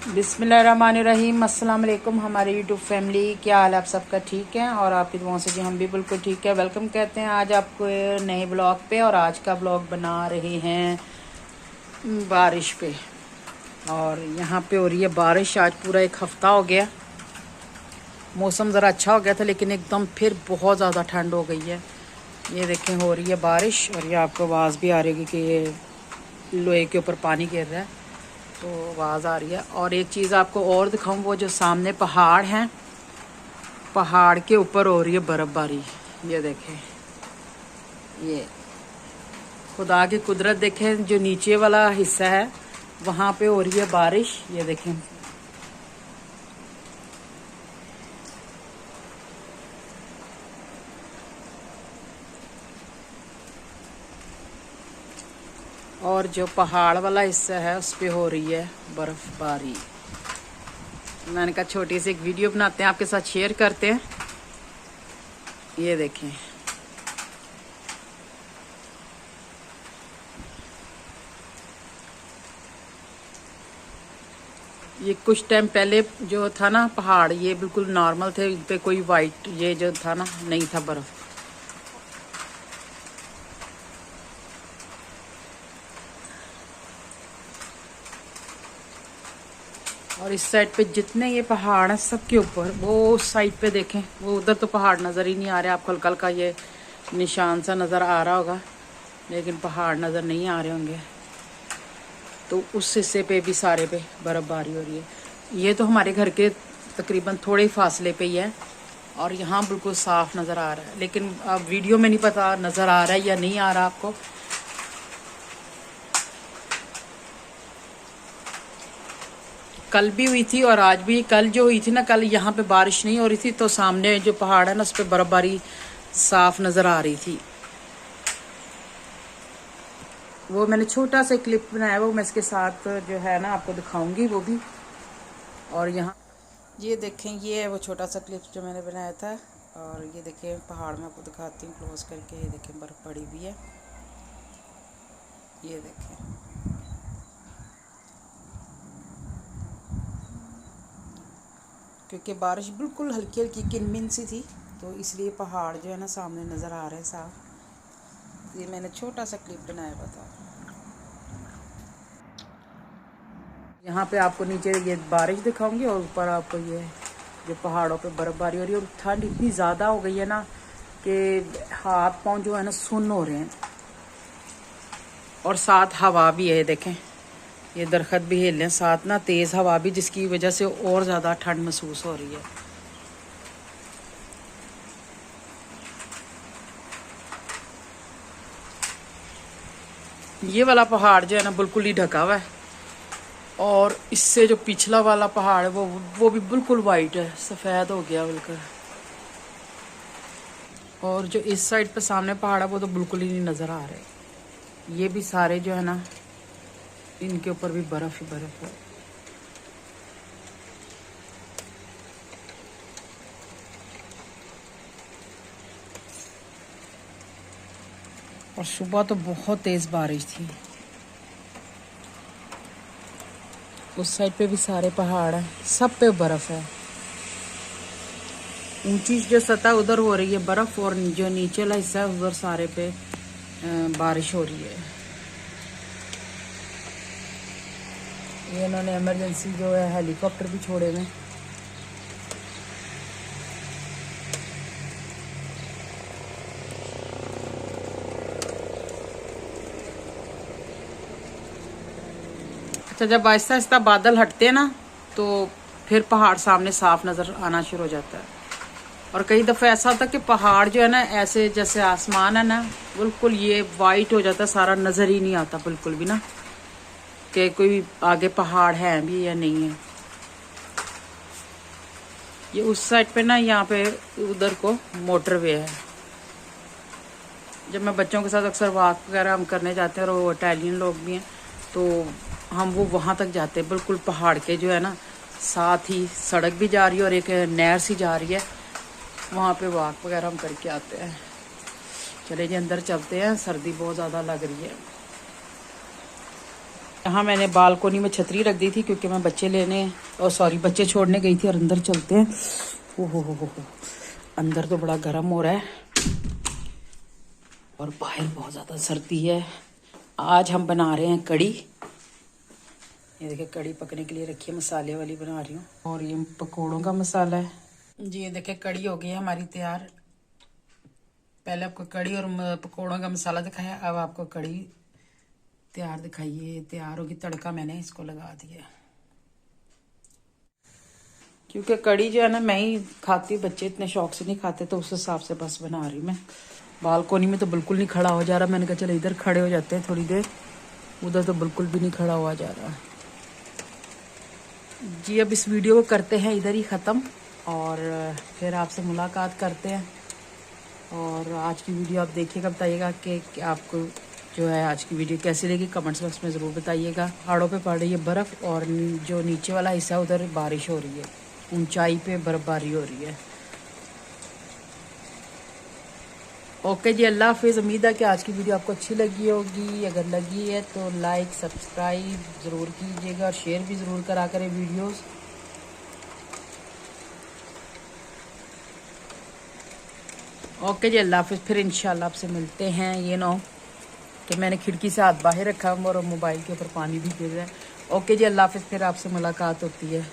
बिस्मिल्लाहिर्रहमानिर्रहीम। अस्सलाम वालेकुम हमारे यूट्यूब फैमिली, क्या हाल आप सबका? ठीक है और आपकी दुआओं से जी हम भी बिल्कुल ठीक है। वेलकम कहते हैं आज आपको नए ब्लॉग पे। और आज का ब्लॉग बना रहे हैं बारिश पे। और यहाँ पे हो रही है बारिश। आज पूरा एक हफ्ता हो गया। मौसम ज़रा अच्छा हो गया था लेकिन एकदम फिर बहुत ज़्यादा ठंड हो गई है। ये देखें हो रही है बारिश और ये आपको आवाज़ भी आ रही है कि ये लोहे के ऊपर पानी गिर रहा है, तो आवाज़ आ रही है। और एक चीज़ आपको और दिखाऊं, वो जो सामने पहाड़ हैं, पहाड़ के ऊपर हो रही है बर्फ़बारी। ये देखें, ये खुदा की कुदरत देखें। जो नीचे वाला हिस्सा है वहाँ पे हो रही है बारिश। ये देखें, और जो पहाड़ वाला हिस्सा है उस पे हो रही है बर्फ़बारी। मैंने कहा छोटी सी एक वीडियो बनाते हैं, आपके साथ शेयर करते हैं। ये देखें, ये कुछ टाइम पहले जो था ना पहाड़, ये बिल्कुल नॉर्मल थे, इन पे कोई वाइट ये जो था ना नहीं था बर्फ। और इस साइड पे जितने ये पहाड़ हैं सबके ऊपर, वो उस साइड पे देखें, वो उधर तो पहाड़ नज़र ही नहीं आ रहे आपको। हल्का हल्का ये निशान सा नज़र आ रहा होगा लेकिन पहाड़ नज़र नहीं आ रहे होंगे। तो उस हिस्से पे भी सारे पे बर्फ़बारी हो रही है। ये तो हमारे घर के तकरीबन थोड़े फासले पे ही है और यहाँ बिल्कुल साफ नज़र आ रहा है। लेकिन अब वीडियो में नहीं पता नज़र आ रहा है या नहीं आ रहा आपको। कल भी हुई थी और आज भी। कल जो हुई थी ना, कल यहाँ पे बारिश नहीं हो रही थी, तो सामने जो पहाड़ है ना उस पर बर्फ़बारी साफ नज़र आ रही थी। वो मैंने छोटा सा क्लिप बनाया, वो मैं इसके साथ जो है ना आपको दिखाऊंगी वो भी। और यहाँ ये देखें, ये है वो छोटा सा क्लिप जो मैंने बनाया था। और ये देखें पहाड़ में आपको दिखाती हूँ क्लोज करके। ये देखें बर्फ़ पड़ी हुई है, ये देखें। क्योंकि बारिश बिल्कुल हल्की हल्की किनमिन सी थी, तो इसलिए पहाड़ जो है ना सामने नज़र आ रहे हैं साफ। ये मैंने छोटा सा क्लिप बनाया हुआ था। यहाँ पे आपको नीचे ये बारिश दिखाऊंगी और ऊपर आपको ये जो पहाड़ों पे बर्फ़बारी हो रही है। और ठंड इतनी ज़्यादा हो गई है ना कि हाथ पाँव जो है ना सुन्न हो रहे हैं। और साथ हवा भी है, देखें ये दरख्त भी हिल रहे हैं, साथ ना तेज़ हवा भी, जिसकी वजह से और ज़्यादा ठंड महसूस हो रही है। ये वाला पहाड़ जो है ना बिल्कुल ही ढका हुआ है और इससे जो पिछला वाला पहाड़ है वो भी बिल्कुल वाइट है, सफ़ेद हो गया बिल्कुल। और जो इस साइड पे सामने पहाड़ है वो तो बिल्कुल ही नहीं नज़र आ रहे। ये भी सारे जो है ना इनके ऊपर भी बर्फ़ ही बर्फ़ है। और सुबह तो बहुत तेज़ बारिश थी। उस साइड पे भी सारे पहाड़ हैं, सब पे बर्फ़ है। ऊंची जो सतह उधर हो रही है बर्फ़, और जो नीचे वाला हिस्सा है उधर सारे पे बारिश हो रही है। ये इन्होंने इमरजेंसी जो है हेलीकॉप्टर भी छोड़े हुए। अच्छा, जब आहिस्ता आहिस्ता बादल हटते हैं ना तो फिर पहाड़ सामने साफ नज़र आना शुरू हो जाता है। और कई दफ़ा ऐसा होता है कि पहाड़ जो है ना ऐसे जैसे आसमान है ना बिल्कुल ये वाइट हो जाता है, सारा नज़र ही नहीं आता बिल्कुल भी ना कि कोई आगे पहाड़ है भी या नहीं है। ये उस साइड पे ना, यहाँ पे उधर को मोटरवे है। जब मैं बच्चों के साथ अक्सर वॉक वगैरह हम करने जाते हैं और वो इटालियन लोग भी हैं, तो हम वो वहाँ तक जाते हैं। बिल्कुल पहाड़ के जो है ना साथ ही सड़क भी जा रही है और एक नहर सी जा रही है, वहाँ पे वॉक वगैरह हम करके आते हैं। चले जी अंदर चलते हैं, सर्दी बहुत ज़्यादा लग रही है। यहाँ मैंने बालकोनी में छतरी रख दी थी क्योंकि मैं बच्चे लेने और सॉरी बच्चे छोड़ने गई थी और अंदर चलते हैं। हो अंदर तो बड़ा गर्म हो रहा है और बाहर बहुत ज़्यादा सर्दी है। आज हम बना रहे हैं कड़ी। ये देखिए कड़ी पकने के लिए रखी है, मसाले वाली बना रही हूँ। और ये पकोड़ों का मसाला है जी। ये देखिए कड़ी हो गई है हमारी तैयार। पहले आपको कड़ी और पकोड़ों का मसाला दिखाया, अब आपको कड़ी तैयार दिखाइए। तैयार होगी, तड़का मैंने इसको लगा दिया क्योंकि कड़ी जो है ना मैं ही खाती, बच्चे इतने शौक से नहीं खाते, तो उस हिसाब से बस बना रही मैं। बालकोनी में तो बिल्कुल नहीं खड़ा हो जा रहा। मैंने कहा चलो इधर खड़े हो जाते हैं थोड़ी देर, उधर तो बिल्कुल भी नहीं खड़ा हुआ जा रहा जी। अब इस वीडियो को करते हैं इधर ही ख़त्म और फिर आपसे मुलाकात करते हैं। और आज की वीडियो आप देखिएगा, बताइएगा कि आपको जो है आज की वीडियो कैसी लगी, कमेंट्स बॉक्स में ज़रूर बताइएगा। पहाड़ों पे पड़ रही है बर्फ़ और जो नीचे वाला हिस्सा है उधर बारिश हो रही है, ऊंचाई पे बर्फबारी हो रही है। ओके जी, अल्लाह हाफिज़। उम्मीद है कि आज की वीडियो आपको अच्छी लगी होगी। अगर लगी है तो लाइक सब्सक्राइब ज़रूर कीजिएगा और शेयर भी ज़रूर करा करें वीडियोस। ओके जी, अल्लाह हाफिज़। फिर इंशाल्लाह आपसे मिलते हैं। ये ना हो कि मैंने खिड़की से हाथ बाहर रखा और मोबाइल के ऊपर पानी भी गिर रहा है। ओके जी, अल्लाह हाफिज़। फिर आपसे मुलाकात होती है।